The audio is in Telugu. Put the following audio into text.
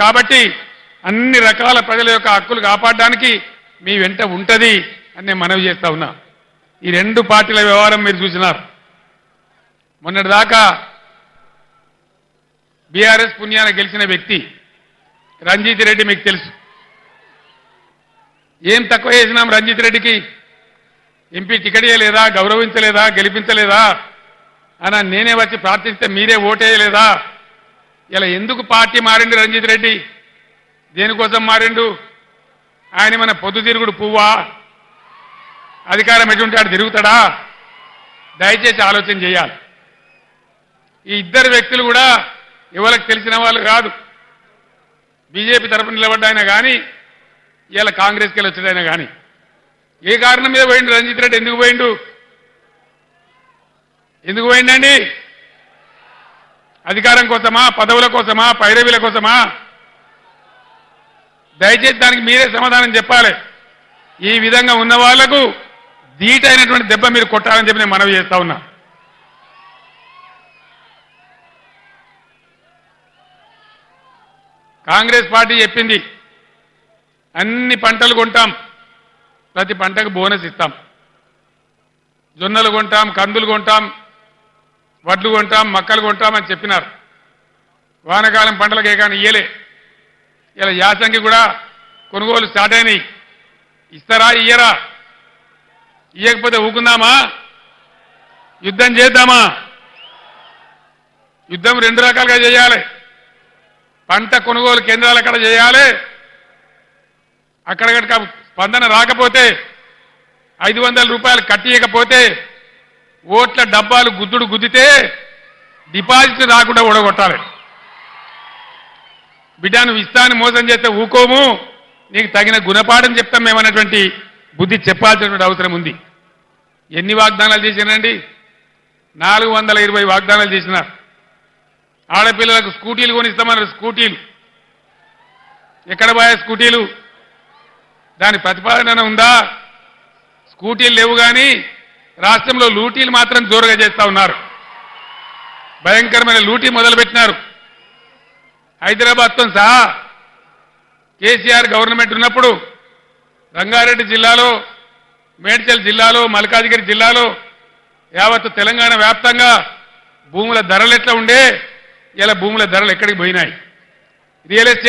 కాబట్టి అన్ని రకాల ప్రజల యొక్క హక్కులు కాపాడడానికి మీ వెంట ఉంటది అని నేను మనవి చేస్తా ఉన్నా. ఈ రెండు పార్టీల వ్యవహారం మీరు చూసినారు. మొన్నటిదాకా బీఆర్ఎస్ పుణ్యాన గెలిచిన వ్యక్తి రంజిత్ రెడ్డి మీకు తెలుసు. ఏం తక్కువ చేసినాం రంజిత్ రెడ్డికి? ఎంపీ టికెట్ ఇవ్వలేదా, గౌరవించలేదా, గెలిపించలేదా అని నేనే వచ్చి ప్రార్థిస్తే మీరే ఓటేయలేదా? ఇలా ఎందుకు పార్టీ మారిండు రంజిత్ రెడ్డి? దేనికోసం మారిండు? ఆయన మన పొద్దుతిరుగుడు పువ్వా? అధికారం ఎటువంటి ఆడు తిరుగుతాడా? దయచేసి ఆలోచన చేయాలి. ఈ ఇద్దరు వ్యక్తులు కూడా ఎవరికి తెలిసిన వాళ్ళు కాదు. బీజేపీ తరఫున నిలబడ్డాయినా కానీ ఇలా కాంగ్రెస్కి వెళ్ళి వచ్చాడైనా కానీ ఏ కారణం మీద పోయిండు రంజిత్ రెడ్డి? ఎందుకు పోయిండు? ఎందుకు పోయిండండి? అధికారం కోసమా, పదవుల కోసమా, పైరవీల కోసమా? దయచేసి దానికి మీరే సమాధానం చెప్పాలి. ఈ విధంగా ఉన్న వాళ్లకు ధీటైనటువంటి దెబ్బ మీరు కొట్టాలని చెప్పి నేను మనవి చేస్తా ఉన్నా. కాంగ్రెస్ పార్టీ చెప్పింది అన్ని పంటలు కొంటాం, ప్రతి పంటకు బోనస్ ఇస్తాం. జొన్నలు కొంటాం, కందులు కొంటాం, వడ్లు కొంటాం, మక్కలు కొంటాం అని చెప్పినారు. వానకాలం పంటలకే కానీ ఇయ్యలే. ఇలా యాసంగి కూడా కొనుగోలు స్టార్ట్ అయినాయి. ఇస్తారా, ఇయ్యరా? ఇయ్యకపోతే ఊకుందామా? యుద్ధం చేద్దామా? యుద్ధం రెండు రకాలుగా చేయాలి. పంట కొనుగోలు కేంద్రాలు అక్కడ చేయాలి. అక్కడ స్పందన రాకపోతే 500 రూపాయలు కట్టియకపోతే ఓట్ల డబ్బాలు గుద్దితే డిపాజిట్ రాకుండా ఓడగొట్టాలి. బిడ్డ నువ్వు ఇస్తాను మోసం చేస్తే ఊకోము, నీకు తగిన గుణపాఠం చెప్తాం మేమన్నటువంటి బుద్ధి చెప్పాల్సినటువంటి అవసరం ఉంది. ఎన్ని వాగ్దానాలు చేసినారండి? 420 వాగ్దానాలు చేసినారు. ఆడపిల్లలకు స్కూటీలు కొనిస్తామన్నారు. స్కూటీలు ఎక్కడ పోయా? స్కూటీలు దాని ప్రతిపాదన ఉందా? స్కూటీలు లేవు. కానీ రాష్ట్రంలో లూటీలు మాత్రం జోరుగా చేస్తా ఉన్నారు. భయంకరమైన లూటీ మొదలుపెట్టినారు. హైదరాబాద్తో సహా కేసీఆర్ గవర్నమెంట్ ఉన్నప్పుడు రంగారెడ్డి జిల్లాలో, మేడ్చల్ జిల్లాలో, మల్కాజిగిరి జిల్లాలో, యావత్ తెలంగాణ వ్యాప్తంగా భూముల ధరలు ఎట్లా ఉండే, ఇలా భూముల ధరలు ఎక్కడికి పోయినాయి? Real estate